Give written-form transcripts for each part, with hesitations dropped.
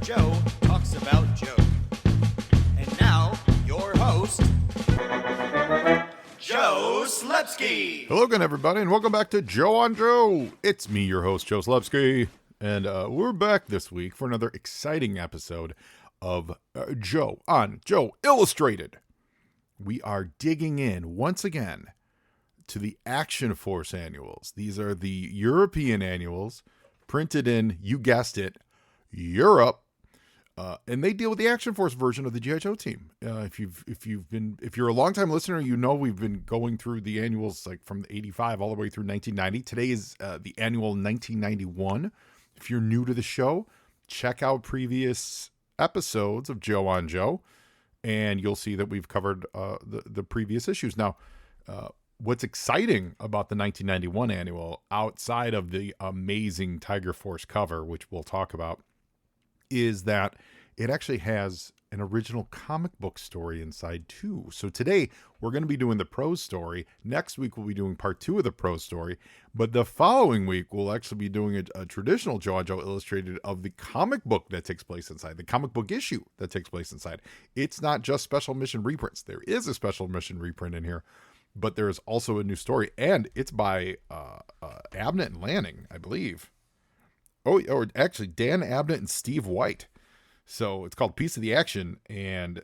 Joe talks about Joe. And now, your host, Joe Slepsky. Hello again, everybody, and welcome back to Joe on Joe. It's me, your host, Joe Slepsky, and we're back this week for another exciting episode of Joe on Joe Illustrated. We are digging in once again to the Action Force annuals. These are the European annuals printed in, you guessed it, Europe, and they deal with the Action Force version of the G.I. Joe team. If you're a longtime listener, you know we've been going through the annuals like from '85 all the way through 1990. Today is the annual 1991. If you're new to the show, check out previous episodes of Joe on Joe, and you'll see that we've covered the previous issues. Now, what's exciting about the 1991 annual, outside of the amazing Tiger Force cover, which we'll talk about, is that it actually has an original comic book story inside too. So today we're going to be doing the prose story. Next week we'll be doing part 2 of the prose story. But the following week we'll actually be doing a traditional Joe on Joe Illustrated of the comic book that takes place inside, the comic book issue that takes place inside. It's not just special mission reprints. There is a special mission reprint in here, but there is also a new story, and it's by Abnett and Lanning, I believe. Oh, or actually Dan Abnett and Steve White. So it's called Piece of the Action, and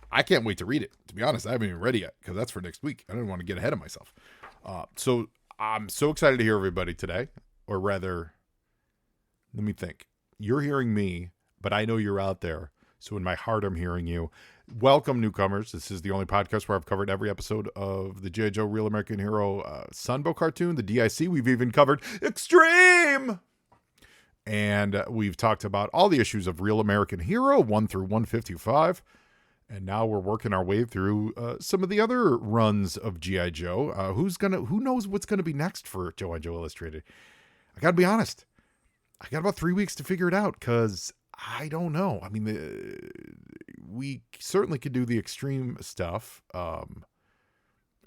I can't wait to read it. To be honest, I haven't even read it yet because that's for next week. I don't want to get ahead of myself. So I'm so excited to hear everybody today, or rather, let me think. You're hearing me, but I know you're out there. So in my heart, I'm hearing you. Welcome, newcomers. This is the only podcast where I've covered every episode of the G.I. Joe Real American Hero Sunbow cartoon, the DIC. We've even covered Extreme! And we've talked about all the issues of Real American Hero 1 through 155. And now we're working our way through some of the other runs of G.I. Joe. Who knows what's going to be next for Joe on Joe Illustrated? I got to be honest. I got about 3 weeks to figure it out because I don't know. I mean, we certainly could do the Extreme stuff. Or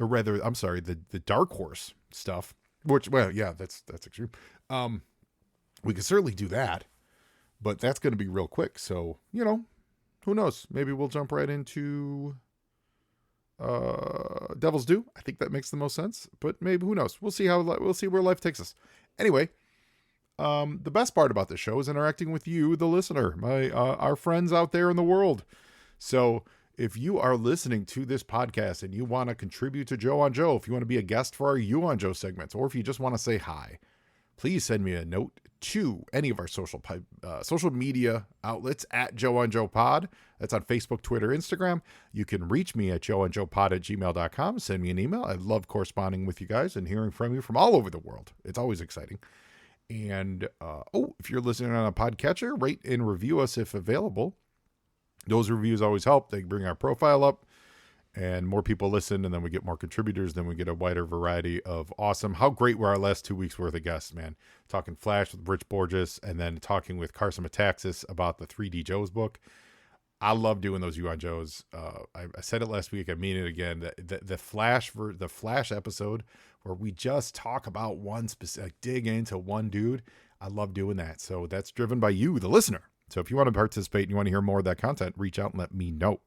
rather, I'm sorry, the Dark Horse stuff. Which, well, yeah, that's Extreme. We could certainly do that, but that's going to be real quick. So, who knows? Maybe we'll jump right into Devil's Due. I think that makes the most sense, but maybe, who knows? We'll see where life takes us. Anyway, the best part about this show is interacting with you, the listener, our friends out there in the world. So if you are listening to this podcast and you want to contribute to Joe on Joe, if you want to be a guest for our You on Joe segments, or if you just want to say hi, please send me a note to any of our social media outlets at Joe on Joe Pod. That's on Facebook, Twitter, Instagram. You can reach me at joeonjoepod@gmail.com. Send me an email. I love corresponding with you guys and hearing from you from all over the world. It's always exciting. And, if you're listening on a podcatcher, rate and review us if available. Those reviews always help. They bring our profile up, and more people listen, and then we get more contributors. Then we get a wider variety of awesome. How great were our last 2 weeks worth of guests, man? Talking Flash with Rich Borges, and then talking with Carson Metaxas about the 3D Joe's book. I love doing those You on Joes. I said it last week. I mean it again. The Flash episode where we just talk about one specific, dig into one dude. I love doing that. So that's driven by you, the listener. So if you want to participate and you want to hear more of that content, reach out and let me know.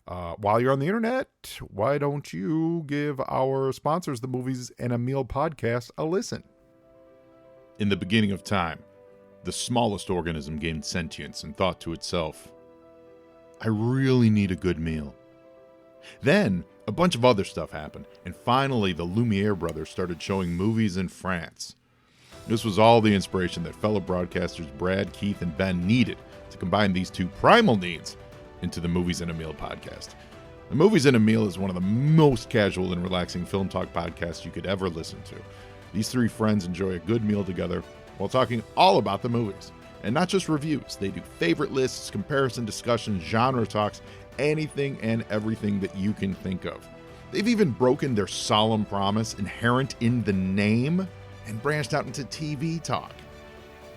While you're on the internet, why don't you give our sponsors, the Movies and a Meal podcast, a listen? In the beginning of time, the smallest organism gained sentience and thought to itself, I really need a good meal. Then a bunch of other stuff happened, and finally the Lumiere brothers started showing movies in France. This was all the inspiration that fellow broadcasters Brad, Keith, and Ben needed to combine these two primal needs into the Movies and a Meal podcast. The Movies and a Meal is one of the most casual and relaxing film talk podcasts you could ever listen to. These three friends enjoy a good meal together while talking all about the movies. And not just reviews. They do favorite lists, comparison discussions, genre talks, anything and everything that you can think of. They've even broken their solemn promise inherent in the name and branched out into TV talk.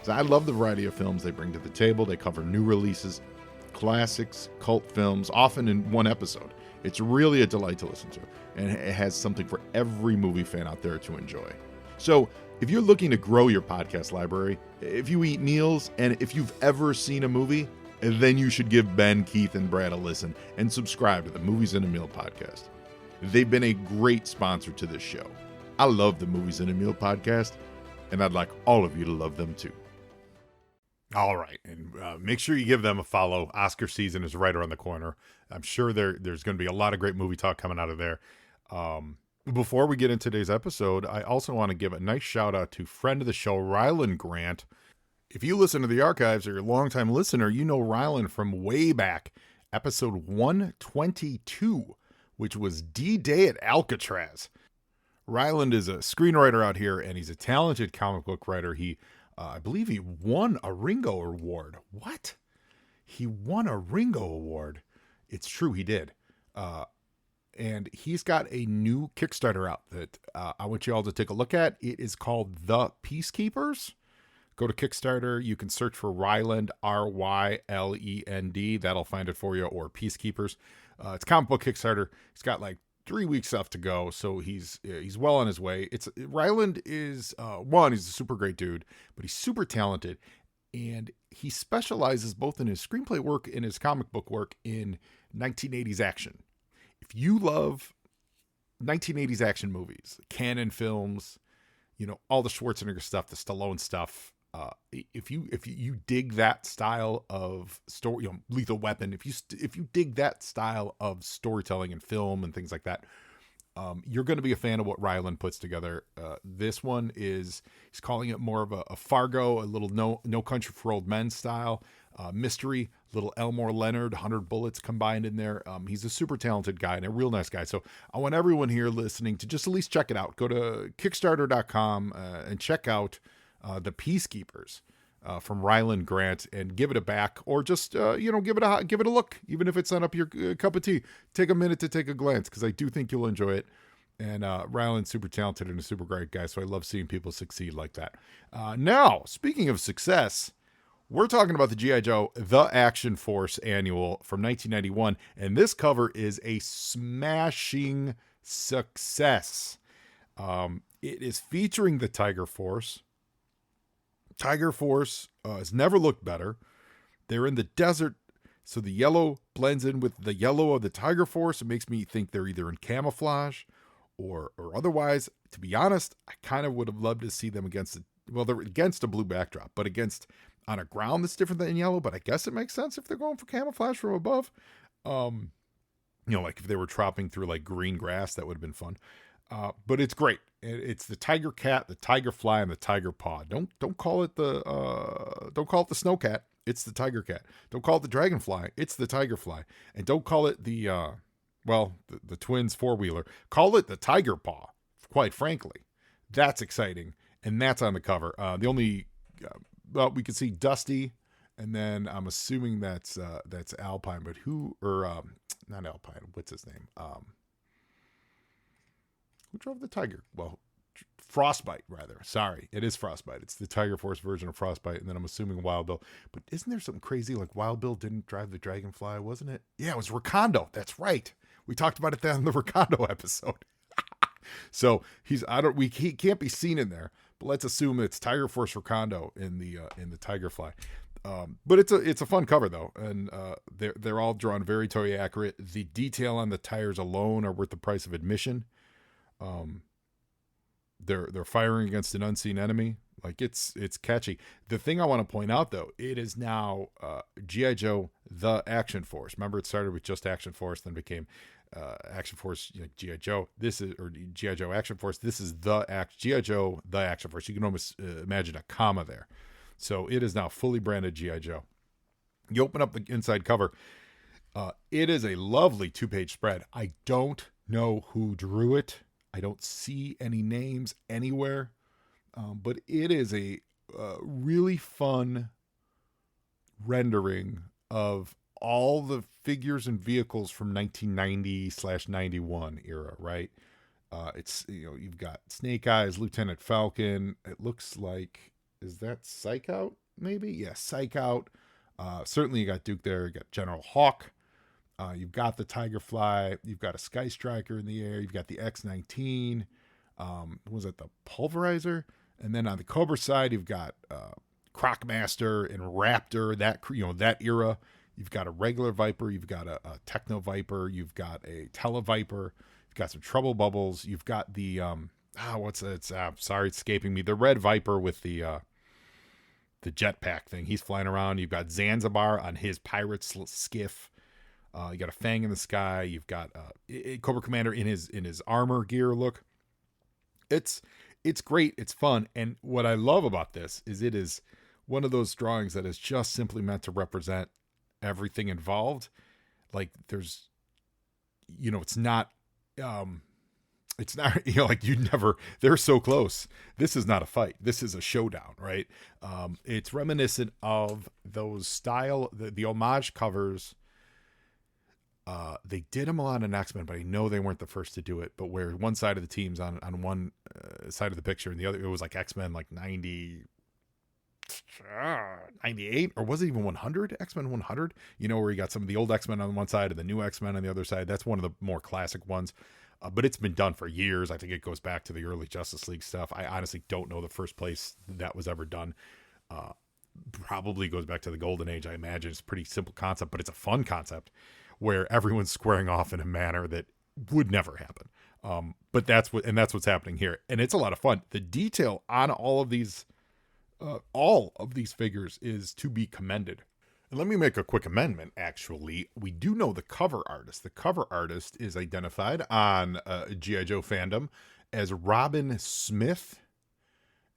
So I love the variety of films they bring to the table. They cover new releases, classics, cult films, often in one episode. It's really a delight to listen to, and it has something for every movie fan out there to enjoy. So if you're looking to grow your podcast library, if you eat meals, and if you've ever seen a movie, then you should give Ben, Keith, and Brad a listen and subscribe to the Movies in a Meal podcast. They've been a great sponsor to this show. I love the Movies in a Meal podcast, and I'd like all of you to love them too. All right, and make sure you give them a follow. Oscar season is right around the corner. I'm sure there's going to be a lot of great movie talk coming out of there. Before we get into today's episode, I also want to give a nice shout out to friend of the show, Ryland Grant. If you listen to the archives or you're a longtime listener, you know Ryland from way back, episode 122, which was D-Day at Alcatraz. Ryland is a screenwriter out here, and he's a talented comic book writer. I believe he won a Ringo Award. What? He won a Ringo Award. It's true, he did. And he's got a new Kickstarter out that I want you all to take a look at. It is called The Peacekeepers. Go to Kickstarter. You can search for Ryland, Rylend. That'll find it for you, or Peacekeepers. It's comic book Kickstarter. He's got like 3 weeks left to go, so he's well on his way. Ryland is he's a super great dude, but he's super talented, and he specializes both in his screenplay work and his comic book work in 1980s action. If you love 1980s action movies, Cannon films, all the Schwarzenegger stuff, the Stallone stuff, if you dig that style of story, Lethal Weapon, if you dig that style of storytelling and film and things like that, you're going to be a fan of what Ryland puts together. This one he's calling it more of a Fargo, a little No Country for Old Men style mystery, little Elmore Leonard, 100 Bullets combined in there. He's a super talented guy and a real nice guy. So I want everyone here listening to just at least check it out. Go to Kickstarter.com and check out The Peacekeepers from Ryland Grant and give it a back, or just give it a look, even if it's not up your cup of tea. Take a minute to take a glance, because I do think you'll enjoy it. And Ryland's super talented and a super great guy, so I love seeing people succeed like that. Now, speaking of success, we're talking about the G.I. Joe The Action Force Annual from 1991, and this cover is a smashing success. It is featuring the Tiger Force. Tiger Force has never looked better. They're in the desert, so the yellow blends in with the yellow of the Tiger Force. It makes me think they're either in camouflage or otherwise. To be honest, I kind of would have loved to see them they're against a blue backdrop, but on a ground that's different than yellow. But I guess it makes sense if they're going for camouflage from above. Like if they were tropping through like green grass, that would have been fun. But it's great. It's the tiger cat, the tiger fly, and the tiger paw. Don't call it the snow cat. It's the tiger cat. Don't call it the dragonfly. It's the tiger fly. And don't call it the twins 4-wheeler. Call it the tiger paw. Quite frankly, that's exciting, and that's on the cover. We can see Dusty, and then I'm assuming that's Alpine. But not Alpine? What's his name? Who drove the Tiger? Well, Frostbite, rather. Sorry, it is Frostbite. It's the Tiger Force version of Frostbite, and then I'm assuming Wild Bill. But isn't there something crazy like Wild Bill didn't drive the Dragonfly, wasn't it? Yeah, it was Recondo. That's right. We talked about it on the Recondo episode. So he can't be seen in there, but let's assume it's Tiger Force Recondo in the Tigerfly. But it's a fun cover though, and they're all drawn very toy accurate. The detail on the tires alone are worth the price of admission. They're firing against an unseen enemy. Like it's catchy. The thing I want to point out though, it is now G.I. Joe The Action Force. Remember, it started with just Action Force, then became Action Force G.I. Joe. This is G.I. Joe Action Force. This is G.I. Joe The Action Force. You can almost imagine a comma there. So it is now fully branded G.I. Joe. You open up the inside cover. It is a lovely 2-page spread. I don't know who drew it. I don't see any names anywhere. But it is a really fun rendering of all the figures and vehicles from 1990/91 era, right? It's, you've got Snake Eyes, Lieutenant Falcon. It looks like, is that Psych Out? Maybe? Yeah, Psych Out. Certainly you got Duke there. You got General Hawk. You've got the Tiger Fly. You've got a Sky Striker in the air. You've got the X-19. Was it the Pulverizer? And then on the Cobra side, you've got Crocmaster and Raptor, that era. You've got a regular Viper, you've got a Techno Viper, you've got a Televiper, you've got some Trouble Bubbles, you've got the sorry, it's escaping me. The red Viper with the jetpack thing. He's flying around. You've got Zanzibar on his pirate skiff. You got a Fang in the sky. You've got Cobra Commander in his armor gear look. It's great. It's fun. And what I love about this is it is one of those drawings that is just simply meant to represent everything involved. Like there's, it's not, like they're so close. This is not a fight. This is a showdown, right? It's reminiscent of those style, the homage covers. They did them a lot in X-Men, but I know they weren't the first to do it. But where one side of the team's on one side of the picture and the other, it was like X-Men like 98, or was it even 100? X-Men 100? Where you got some of the old X-Men on one side and the new X-Men on the other side. That's one of the more classic ones. But it's been done for years. I think it goes back to the early Justice League stuff. I honestly don't know the first place that was ever done. Probably goes back to the Golden Age, I imagine. It's a pretty simple concept, but it's a fun concept where everyone's squaring off in a manner that would never happen. But that's what's happening here. And it's a lot of fun. The detail on all of these figures is to be commended. And let me make a quick amendment, actually. We do know the cover artist. The cover artist is identified on G.I. Joe fandom as Robin Smith.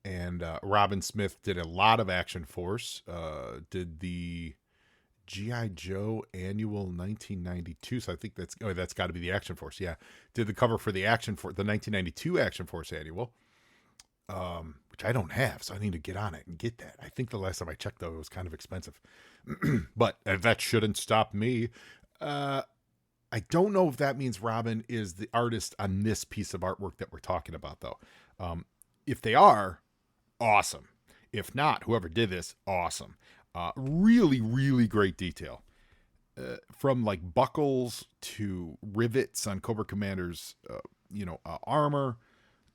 And Robin Smith did a lot of Action Force. Did the G.I. Joe annual 1992. So I think that's got to be the Action Force. Yeah. Did the cover for the 1992 Action Force annual. Which I don't have, so I need to get on it and get that. I think the last time I checked, though, it was kind of expensive. But that shouldn't stop me. I don't know if that means Robin is the artist on this piece of artwork that we're talking about, though. If they are, awesome. If not, whoever did this, awesome. Really, really great detail. From like buckles to rivets on Cobra Commander's, armor,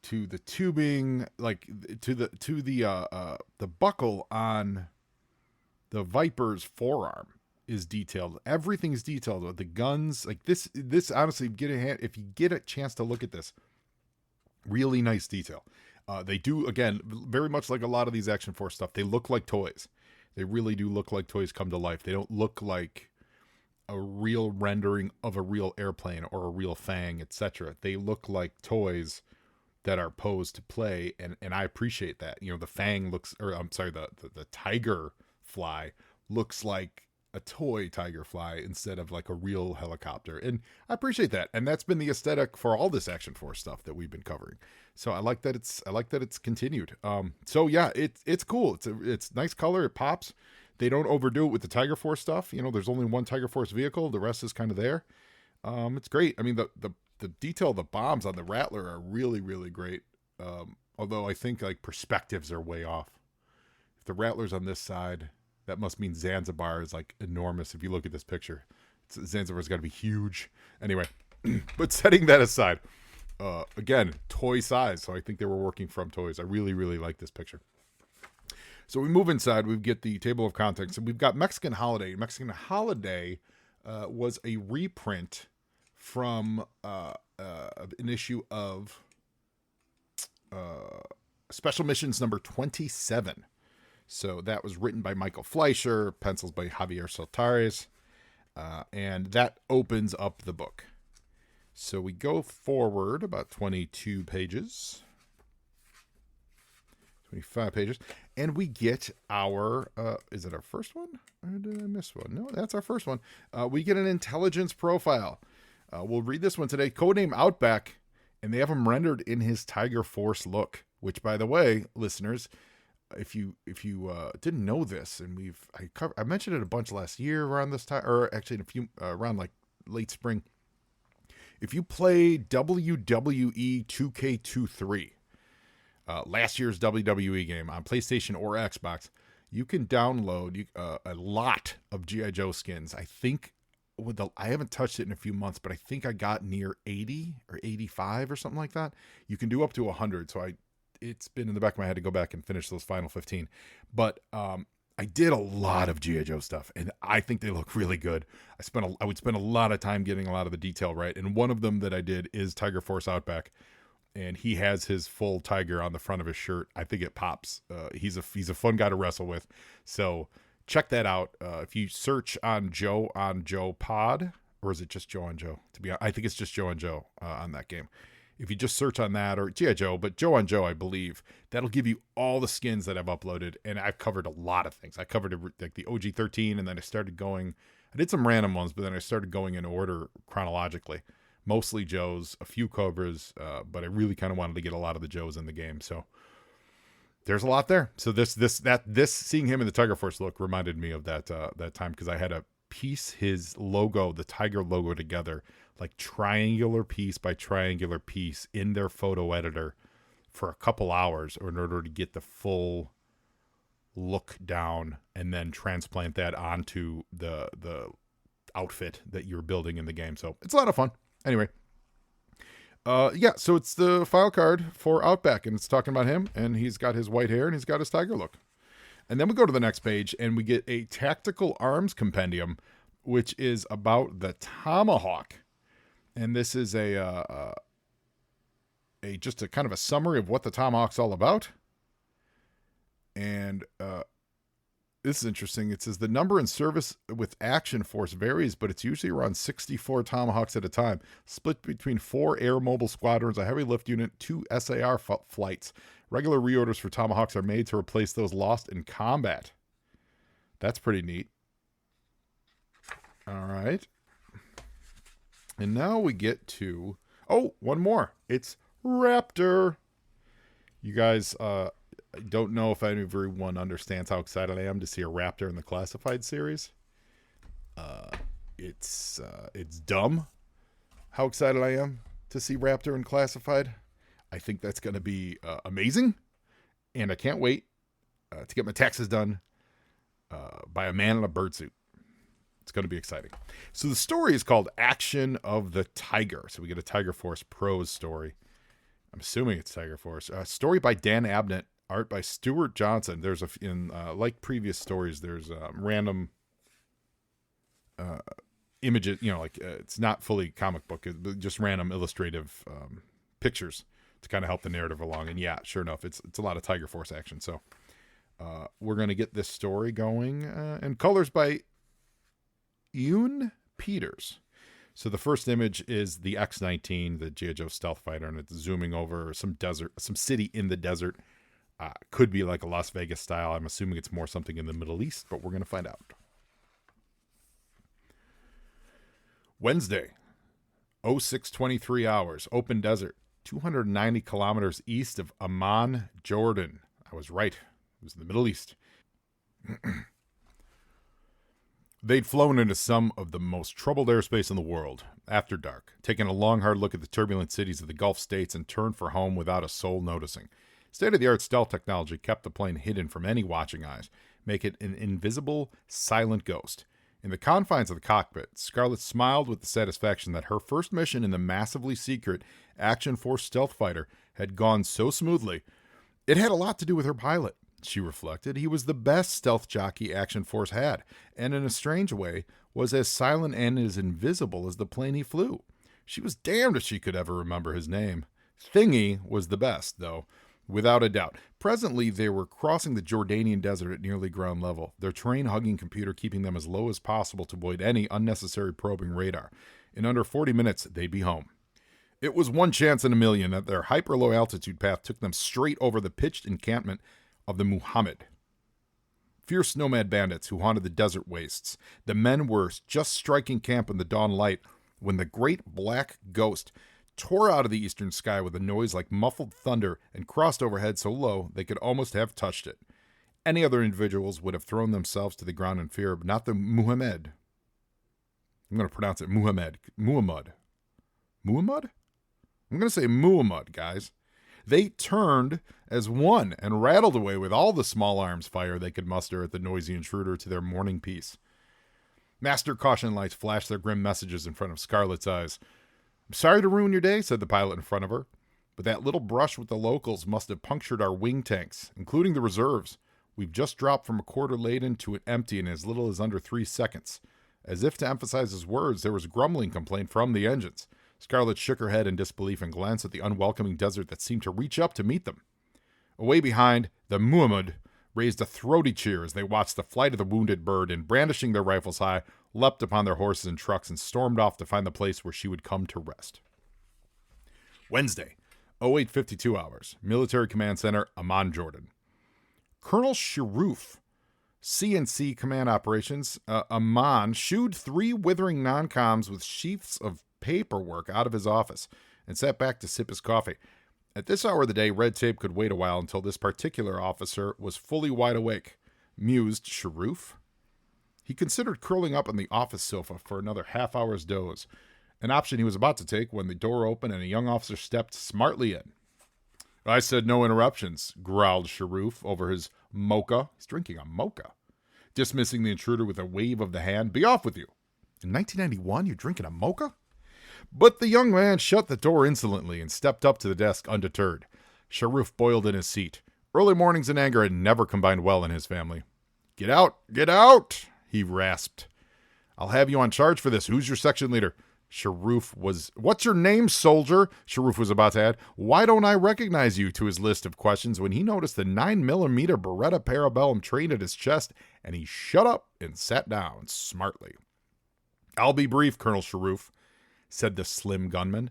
to the tubing, like to the buckle on the Viper's forearm is detailed. Everything's detailed. The guns, like this honestly, if you get a chance to look at this, really nice detail. They do, again, very much like a lot of these Action Force stuff. They look like toys. They really do look like toys come to life. They don't look like a real rendering of a real airplane or a real Fang, etc. They look like toys that are posed to play, and I appreciate that. The Fang the Tiger Fly looks like a toy Tiger Fly instead of like a real helicopter, and I appreciate that. And that's been the aesthetic for all this Action Force stuff that we've been covering. So I like that it's continued. So yeah, it's cool. It's nice color. It pops. They don't overdo it with the Tiger Force stuff. There's only one Tiger Force vehicle. The rest is kind of there. It's great. I mean, the detail of the bombs on the Rattler are really, really great. Although I think like perspectives are way off. If the Rattler's on this side, that must mean Zanzibar is like enormous. If you look at this picture, Zanzibar's got to be huge. Anyway, but setting that aside, again, toy size. So I think they were working from toys. I really, really like this picture. So we move inside. We get the table of contents, and we've got Mexican Holiday. Mexican Holiday was a reprint from an issue of Special Missions number 27. So that was written by Michael Fleischer, pencils by Javier Soltares, and that opens up the book. So we go forward about 22 pages, 25 pages, and we get our, is it our first one? Or did I miss one? No, that's our first one. We get an intelligence profile. We'll read this one today. Codename Outback, and they have him rendered in his Tiger Force look, which, by the way, listeners, if you didn't know this, and I mentioned it a bunch last year around this time, or actually around like late spring. If you play WWE 2K23, last year's WWE game on PlayStation or Xbox, you can download a lot of G.I. Joe skins. I think I haven't touched it in a few months, but I think I got near 80 or 85 or something like that. You can do up to 100. So it's been in the back of my head to go back and finish those final 15. But I did a lot of G.I. Joe stuff, and I think they look really good. I would spend a lot of time getting a lot of the detail right, and one of them that I did is Tiger Force Outback, and he has his full tiger on the front of his shirt. I think it pops. He's a fun guy to wrestle with, so check that out. If you search on Joe Pod, or is it just Joe on Joe? I think it's just Joe on Joe on that game. If you just search on that, or G.I. Joe, but Joe on Joe, I believe, that'll give you all the skins that I've uploaded, and I've covered a lot of things. I covered like the OG-13, and then I did some random ones, but then I started going in order chronologically. Mostly Joes, a few Cobras, but I really kind of wanted to get a lot of the Joes in the game, so there's a lot there. So this seeing him in the Tiger Force look reminded me of that time, because I had to piece his logo, the Tiger logo, together, like triangular piece by triangular piece in their photo editor for a couple hours in order to get the full look down, and then transplant that onto the outfit that you're building in the game. So it's a lot of fun. Anyway, so it's the file card for Outback, and it's talking about him, and he's got his white hair and he's got his tiger look. And then we go to the next page and we get a tactical arms compendium, which is about the tomahawk. And this is just a kind of a summary of what the tomahawk's all about. And this is interesting. It says the number in service with Action Force varies, but it's usually around 64 tomahawks at a time, split between 4 air mobile squadrons, a heavy lift unit, 2 SAR flights. Regular reorders for tomahawks are made to replace those lost in combat. That's pretty neat. All right. And now we get to, one more. It's Raptor. You guys, I don't know if everyone understands how excited I am to see a Raptor in the Classified series. It's dumb how excited I am to see Raptor in Classified. I think that's going to be amazing, and I can't wait to get my taxes done by a man in a bird suit. It's going to be exciting. So the story is called Action of the Tiger. So we get a Tiger Force prose story. I'm assuming it's Tiger Force. Story by Dan Abnett. Art by Stuart Johnson. There's like previous stories, there's random images, it's not fully comic book, it's just random illustrative pictures to kind of help the narrative along. And yeah, sure enough, it's a lot of Tiger Force action. So we're going to get this story going, and colors by Yoon Peters. So the first image is the X-19, the G.I. Joe stealth fighter, and it's zooming over some city in the desert. Could be like a Las Vegas style. I'm assuming it's more something in the Middle East, but we're going to find out. Wednesday, 06:23 hours, open desert, 290 kilometers east of Amman, Jordan. I was right. It was in the Middle East. They'd flown into some of the most troubled airspace in the world after dark, taking a long, hard look at the turbulent cities of the Gulf states, and turned for home without a soul noticing. State-of-the-art stealth technology kept the plane hidden from any watching eyes, make it an invisible, silent ghost. In the confines of the cockpit, Scarlett smiled with the satisfaction that her first mission in the massively secret Action Force stealth fighter had gone so smoothly. It had a lot to do with her pilot, she reflected. He was the best stealth jockey Action Force had, and in a strange way, was as silent and as invisible as the plane he flew. She was damned if she could ever remember his name. Thingy was the best, though. Without a doubt. Presently, they were crossing the Jordanian desert at nearly ground level, their terrain-hugging computer keeping them as low as possible to avoid any unnecessary probing radar. In under 40 minutes, they'd be home. It was one chance in a million that their hyper-low altitude path took them straight over the pitched encampment of the Muhammad. Fierce nomad bandits who haunted the desert wastes. The men were just striking camp in the dawn light when the great black ghost tore out of the eastern sky with a noise like muffled thunder and crossed overhead so low they could almost have touched it. Any other individuals would have thrown themselves to the ground in fear, but not the Muhammad. I'm going to pronounce it Muhammad. Muhammad? I'm going to say Muhammad, guys. They turned as one and rattled away with all the small arms fire they could muster at the noisy intruder to their morning peace. Master caution lights flashed their grim messages in front of Scarlett's eyes. "I'm sorry to ruin your day," said the pilot in front of her. But that little brush with the locals must have punctured our wing tanks, including the reserves. We've just dropped from a quarter laden to an empty in as little as under 3 seconds. As if to emphasize his words, there was a grumbling complaint from the engines. Scarlett shook her head in disbelief and glanced at the unwelcoming desert that seemed to reach up to meet them. Away behind, the Muhammad raised a throaty cheer as they watched the flight of the wounded bird and, brandishing their rifles high, leapt upon their horses and trucks and stormed off to find the place where she would come to rest. Wednesday, 08:52 hours, Military Command Center, Amman, Jordan. Colonel Sharoof, CNC Command Operations, Amman, shooed 3 withering non-coms with sheaths of paperwork out of his office and sat back to sip his coffee. At this hour of the day, red tape could wait a while until this particular officer was fully wide awake, mused Sharoof. He considered curling up on the office sofa for another half-hour's doze, an option he was about to take when the door opened and a young officer stepped smartly in. I said no interruptions, growled Sharoof over his mocha. He's drinking a mocha. Dismissing the intruder with a wave of the hand. Be off with you. In 1991, you're drinking a mocha? But the young man shut the door insolently and stepped up to the desk undeterred. Sharoof boiled in his seat. Early mornings and anger had never combined well in his family. Get out! Get out! He rasped. I'll have you on charge for this. Who's your section leader? Sharoof was... What's your name, soldier? Sharoof was about to add. Why don't I recognize you, to his list of questions when he noticed the 9mm Beretta Parabellum trained at his chest, and he shut up and sat down smartly. I'll be brief, Colonel Sharoof, said the slim gunman.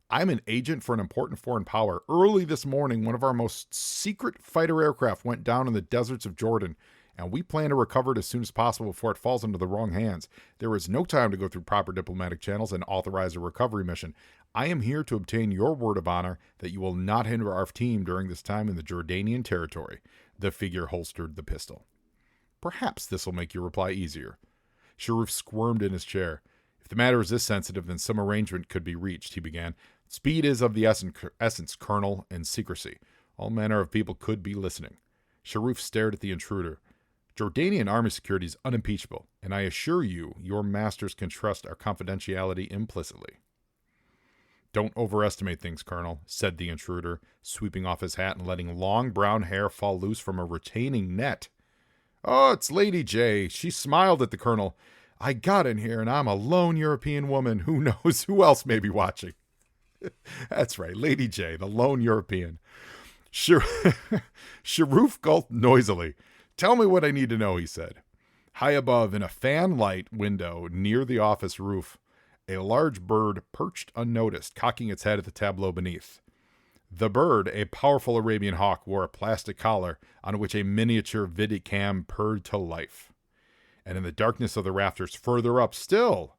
I'm an agent for an important foreign power. Early this morning, one of our most secret fighter aircraft went down in the deserts of Jordan, and we plan to recover it as soon as possible before it falls into the wrong hands. There is no time to go through proper diplomatic channels and authorize a recovery mission. I am here to obtain your word of honor that you will not hinder our team during this time in the Jordanian territory. The figure holstered the pistol. Perhaps this will make your reply easier. Sharoof squirmed in his chair. If the matter is this sensitive, then some arrangement could be reached, he began. Speed is of the essence, Colonel, and secrecy. All manner of people could be listening. Sharoof stared at the intruder. Jordanian army security is unimpeachable, and I assure you, your masters can trust our confidentiality implicitly. Don't overestimate things, Colonel, said the intruder, sweeping off his hat and letting long brown hair fall loose from a retaining net. Oh, it's Lady J. She smiled at the colonel. I got in here, and I'm a lone European woman. Who knows who else may be watching? That's right, Lady J, the lone European. Sharoof gulped noisily. Tell me what I need to know, he said. High above, in a fan-light window near the office roof, a large bird perched unnoticed, cocking its head at the tableau beneath. The bird, a powerful Arabian hawk, wore a plastic collar on which a miniature vidicam purred to life. And in the darkness of the rafters further up still,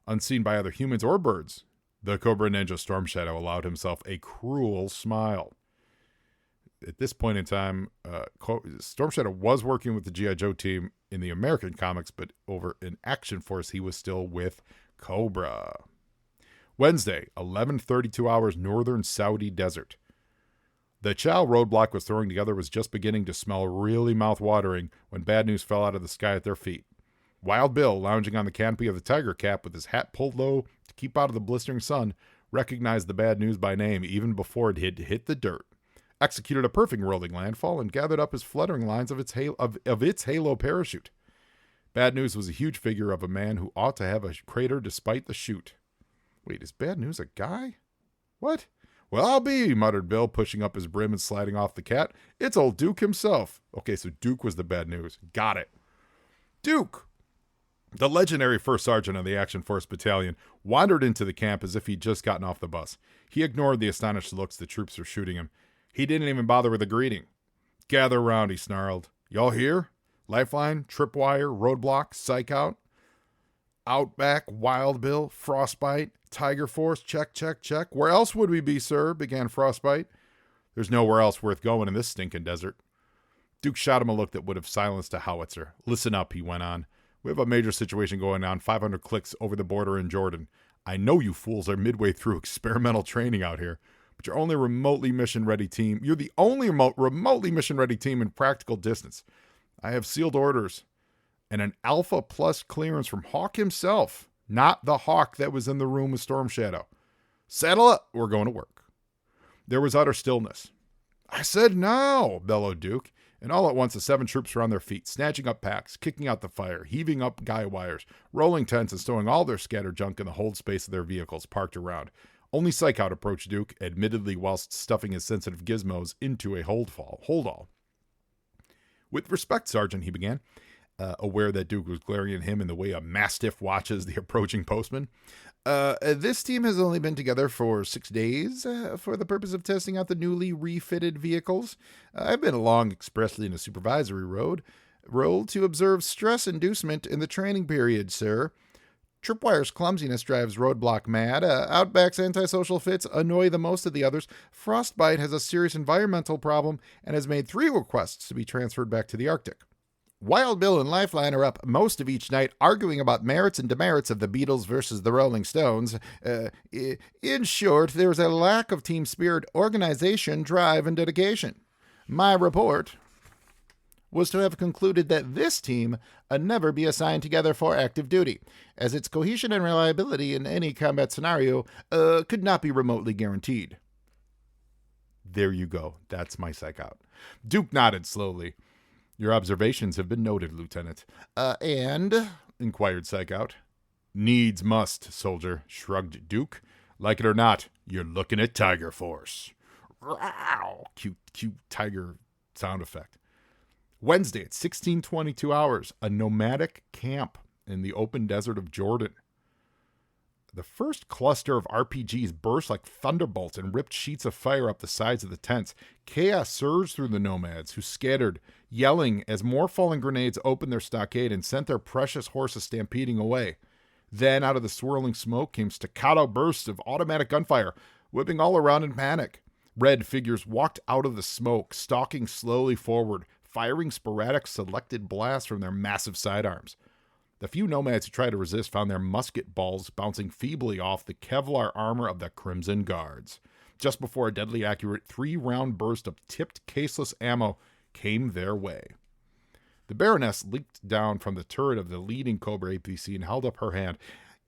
unseen by other humans or birds, the Cobra Ninja Storm Shadow allowed himself a cruel smile. At this point in time, Storm Shadow was working with the G.I. Joe team in the American comics, but over in Action Force, he was still with Cobra. Wednesday, 11:32 hours, northern Saudi desert. The chow roadblock was throwing together was just beginning to smell really mouth-watering when bad news fell out of the sky at their feet. Wild Bill, lounging on the canopy of the Tiger Cap with his hat pulled low to keep out of the blistering sun, recognized the bad news by name even before it had hit the dirt. Executed a perfect rolling landfall and gathered up his fluttering lines of its halo parachute. Bad news was a huge figure of a man who ought to have a crater despite the chute. Wait, is bad news a guy? What? Well, I'll be, muttered Bill, pushing up his brim and sliding off the cat. It's old Duke himself. Okay, so Duke was the bad news. Got it. Duke, the legendary first sergeant of the Action Force Battalion, wandered into the camp as if he'd just gotten off the bus. He ignored the astonished looks the troops were shooting him. He didn't even bother with a greeting. Gather around, he snarled. Y'all here? Lifeline, tripwire, roadblock, psych out. Outback, Wild Bill, Frostbite, Tiger Force, check. Where else would we be, sir? Began Frostbite. There's nowhere else worth going in this stinking desert. Duke shot him a look that would have silenced a howitzer. Listen up, he went on. We have a major situation going on 500 clicks over the border in Jordan. I know you fools are midway through experimental training out here, but you're only remotely mission-ready team. You're the only remotely mission-ready team in practical distance. I have sealed orders and an Alpha Plus clearance from Hawk himself, not the Hawk that was in the room with Storm Shadow. Saddle up. We're going to work. There was utter stillness. "I said now," bellowed Duke, and all at once the 7 troops were on their feet, snatching up packs, kicking out the fire, heaving up guy wires, rolling tents, and stowing all their scattered junk in the hold space of their vehicles parked around. Only Psychout approached Duke, admittedly whilst stuffing his sensitive gizmos into a hold-all. "With respect, Sergeant," he began, aware that Duke was glaring at him in the way a mastiff watches the approaching postman. This team has only been together for 6 days for the purpose of testing out the newly refitted vehicles. I've been along expressly in a supervisory role to observe stress inducement in the training period, sir. Tripwire's clumsiness drives Roadblock mad. Outback's antisocial fits annoy the most of the others. Frostbite has a serious environmental problem and has made 3 requests to be transferred back to the Arctic. Wild Bill and Lifeline are up most of each night arguing about merits and demerits of the Beatles versus the Rolling Stones. In short, there's a lack of team spirit, organization, drive, and dedication. My report was to have concluded that this team never be assigned together for active duty, as its cohesion and reliability in any combat scenario could not be remotely guaranteed. There you go. That's my Psychout. Duke nodded slowly. Your observations have been noted, Lieutenant. And? Inquired Psychout. Needs must, soldier, shrugged Duke. Like it or not, you're looking at Tiger Force. Wow. Cute tiger sound effect. Wednesday at 16:22 hours, a nomadic camp in the open desert of Jordan. The first cluster of RPGs burst like thunderbolts and ripped sheets of fire up the sides of the tents. Chaos surged through the nomads, who scattered, yelling as more falling grenades opened their stockade and sent their precious horses stampeding away. Then, out of the swirling smoke came staccato bursts of automatic gunfire, whipping all around in panic. Red figures walked out of the smoke, stalking slowly forward, firing sporadic selected blasts from their massive sidearms. The few nomads who tried to resist found their musket balls bouncing feebly off the Kevlar armor of the Crimson Guards, just before a deadly accurate 3-round burst of tipped caseless ammo came their way. The Baroness leaped down from the turret of the leading Cobra APC and held up her hand.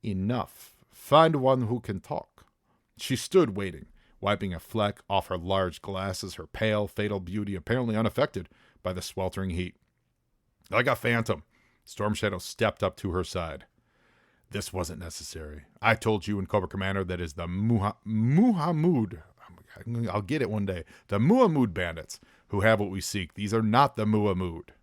Enough. Find one who can talk. She stood waiting, wiping a fleck off her large glasses, her pale, fatal beauty apparently unaffected by the sweltering heat. Like a phantom, Storm Shadow stepped up to her side. This wasn't necessary. I told you and Cobra Commander that is the Muhammad. I'll get it one day. The Muhammad bandits who have what we seek. These are not the Muhammad.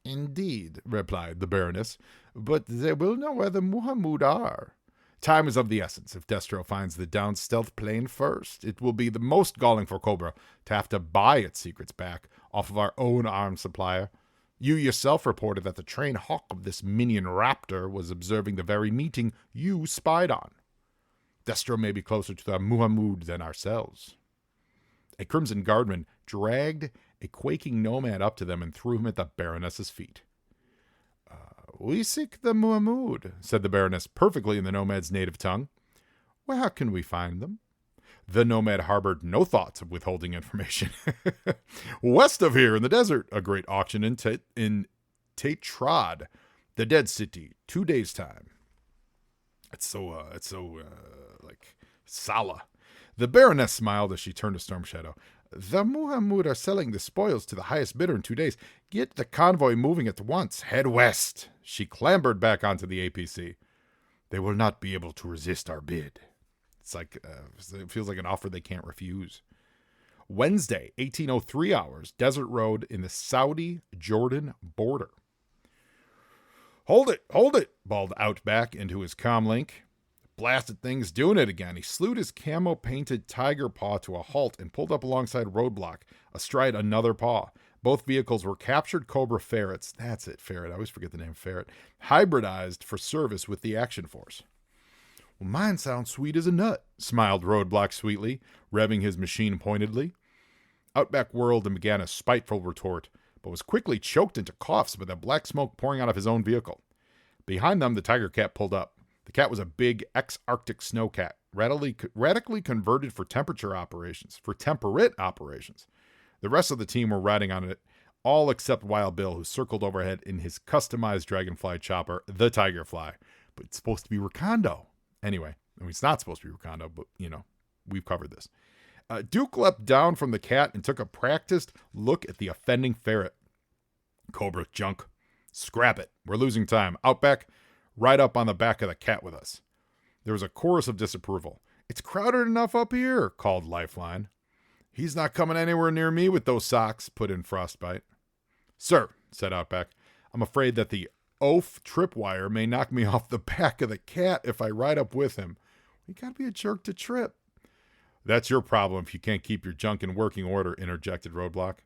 Indeed, replied the Baroness, but they will know where the Muhammad are. Time is of the essence. If Destro finds the down stealth plane first, it will be the most galling for Cobra to have to buy its secrets back off of our own arms supplier. You yourself reported that the train hawk of this minion raptor was observing the very meeting you spied on. Destro may be closer to the Muhammad than ourselves. A Crimson Guardman dragged a quaking nomad up to them and threw him at the Baroness's feet. We seek the Muhammad, said the Baroness perfectly in the nomad's native tongue. Where can we find them? The nomad harbored no thoughts of withholding information. West of here in the desert, a great auction in Tetrad, the Dead City, 2 days' time. It's so like Sala. The Baroness smiled as she turned to Storm Shadow. The Muhammad are selling the spoils to the highest bidder in 2 days. Get the convoy moving at once. Head west. She clambered back onto the APC. They will not be able to resist our bid. It's like, it feels like an offer they can't refuse. Wednesday, 18:03 hours, Desert Road in the Saudi-Jordan border. Hold it, bawled Outback into his comlink. Blasted thing's doing it again. He slewed his camo-painted tiger paw to a halt and pulled up alongside Roadblock, astride another paw. Both vehicles were captured Cobra Ferrets. That's it, Ferret. I always forget the name Ferret. Hybridized for service with the Action Force. Well, mine sounds sweet as a nut, smiled Roadblock sweetly, revving his machine pointedly. Outback whirled and began a spiteful retort, but was quickly choked into coughs by the black smoke pouring out of his own vehicle. Behind them, the Tiger Cat pulled up. The cat was a big ex-Arctic snowcat, radically converted for temperate operations. The rest of the team were riding on it, all except Wild Bill, who circled overhead in his customized Dragonfly chopper, the Tigerfly. But it's supposed to be Recondo. Anyway, I mean, it's not supposed to be Recondo, but, we've covered this. Duke leapt down from the cat and took a practiced look at the offending ferret. Cobra junk. Scrap it. We're losing time. Outback, ride up on the back of the cat with us. There was a chorus of disapproval. It's crowded enough up here, called Lifeline. He's not coming anywhere near me with those socks, put in Frostbite. Sir, said Outback, I'm afraid that the oaf tripwire may knock me off the back of the cat if I ride up with him. You gotta be a jerk to trip. That's your problem if you can't keep your junk in working order, interjected Roadblock.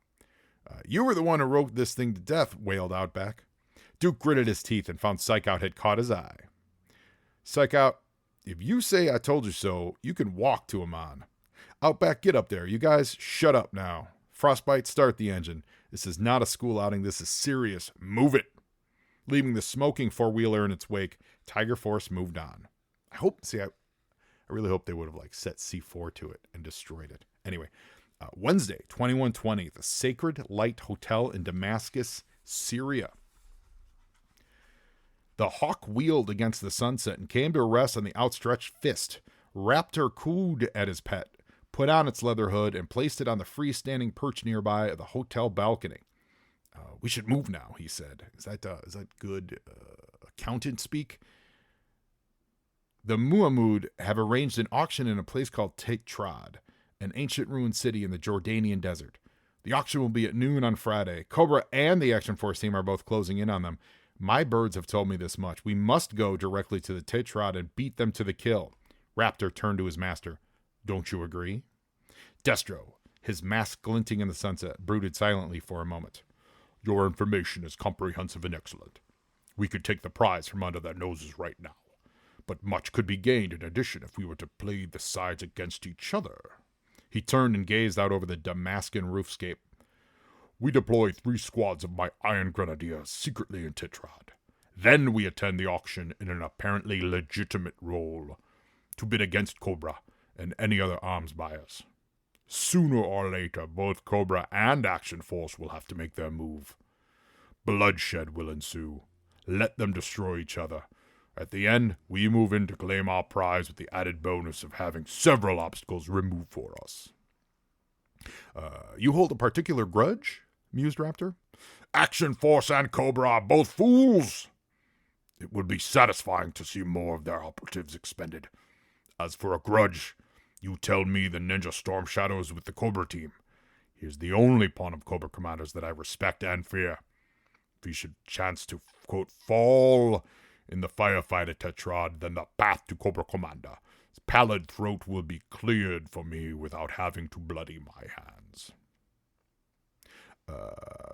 You were the one who wrote this thing to death, wailed Outback. Duke gritted his teeth and found Psych Out had caught his eye. Psych Out, if you say I told you so, you can walk to him on. Outback, get up there. You guys, shut up now. Frostbite, start the engine. This is not a school outing. This is serious. Move it. Leaving the smoking four-wheeler in its wake, Tiger Force moved on. I really hope they would have set C4 to it and destroyed it. Anyway, Wednesday, 2120, the Sacred Light Hotel in Damascus, Syria. The hawk wheeled against the sunset and came to rest on the outstretched fist. Raptor cooed at his pet, put on its leather hood, and placed it on the freestanding perch nearby the hotel balcony. We should move now, he said. Is that good accountant speak? The Muhammad have arranged an auction in a place called Tetrad, an ancient ruined city in the Jordanian desert. The auction will be at noon on Friday. Cobra and the Action Force team are both closing in on them. My birds have told me this much. We must go directly to the Tetrad and beat them to the kill. Raptor turned to his master. Don't you agree? Destro, his mask glinting in the sunset, brooded silently for a moment. Your information is comprehensive and excellent. We could take the prize from under their noses right now. But much could be gained in addition if we were to play the sides against each other. He turned and gazed out over the Damascan roofscape. We deploy 3 squads of my Iron Grenadiers secretly in Tetrad. Then we attend the auction in an apparently legitimate role, to bid against Cobra and any other arms buyers. Sooner or later, both Cobra and Action Force will have to make their move. Bloodshed will ensue. Let them destroy each other. At the end, we move in to claim our prize with the added bonus of having several obstacles removed for us. You hold a particular grudge? Mused Raptor. Action Force and Cobra are both fools. It would be satisfying to see more of their operatives expended. As for a grudge, you tell me the Ninja Storm Shadows with the Cobra team. He is the only pawn of Cobra commanders that I respect and fear. If he should chance to, quote, fall in the firefight at Tetrad, then the path to Cobra Commander, his pallid throat will be cleared for me without having to bloody my hands.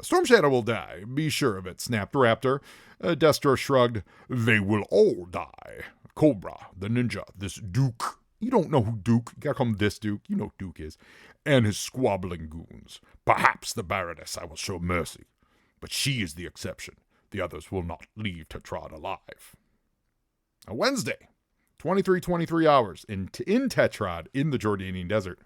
Storm Shadow will die, be sure of it, snapped Raptor. Destro shrugged. They will all die. Cobra, the ninja, this Duke. You don't know who Duke, you gotta call him this Duke, you know who Duke is. And his squabbling goons. Perhaps the Baroness I will show mercy. But she is the exception. The others will not leave Tetrad alive. A Wednesday, 23 hours in Tetrad in the Jordanian desert.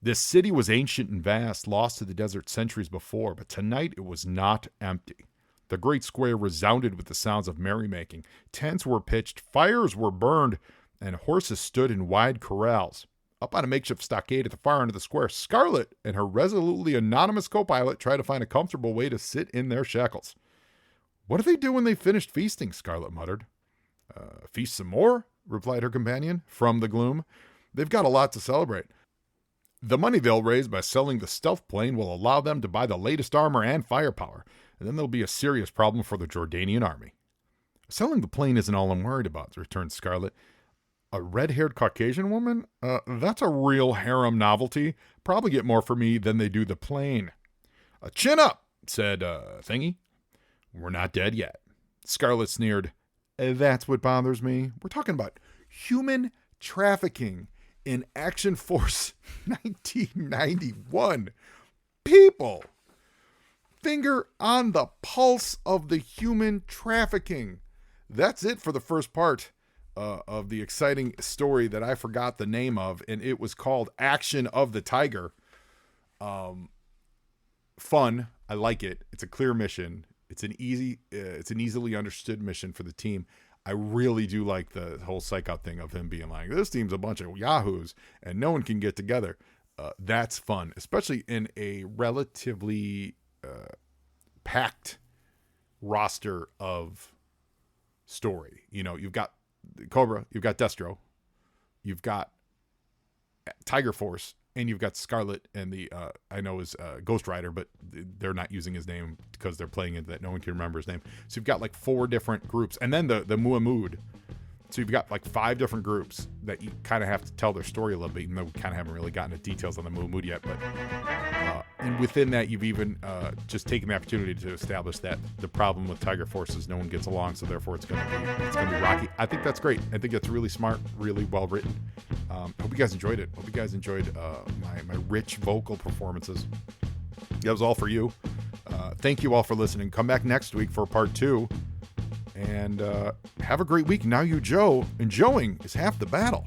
This city was ancient and vast, lost to the desert centuries before, but tonight it was not empty. The great square resounded with the sounds of merrymaking. Tents were pitched, fires were burned, and horses stood in wide corrals. Up on a makeshift stockade at the far end of the square, Scarlet and her resolutely anonymous co-pilot tried to find a comfortable way to sit in their shackles. What do they do when they finished feasting? Scarlet muttered. Feast some more, replied her companion, from the gloom. They've got a lot to celebrate. The money they'll raise by selling the stealth plane will allow them to buy the latest armor and firepower, and then there'll be a serious problem for the Jordanian army. Selling the plane isn't all I'm worried about, returned Scarlet. A red-haired Caucasian woman? That's a real harem novelty. Probably get more for me than they do the plane. Chin up, said Thingy. We're not dead yet. Scarlet sneered. That's what bothers me. We're talking about human trafficking in Action Force 1991. People! Finger on the pulse of the human trafficking. That's it for the first part of the exciting story that I forgot the name of, and it was called Action of the Tiger. Fun. I like it. It's a clear mission. It's an easily understood mission for the team. I really do like the whole psych out thing of him being like, this team's a bunch of yahoos and no one can get together. That's fun, especially in a relatively packed roster of story. You've got Cobra, you've got Destro, you've got Tiger Force, and you've got Scarlet and the I know is Ghost Rider, but they're not using his name because they're playing into that. No one can remember his name. So you've got like 4 different groups, and then the Muamud. So you've got like 5 different groups that you kind of have to tell their story a little bit, even though we kind of haven't really gotten into details on the Muamud yet. But and within that, you've even just taken the opportunity to establish that the problem with Tiger Force is no one gets along, so therefore it's going to be rocky. I think that's great. I think that's really smart, really well written. Hope you guys enjoyed it. Hope you guys enjoyed my rich vocal performances. That was all for you. Thank you all for listening. Come back next week for part 2. And have a great week. Now you Joe, and Joeing is half the battle.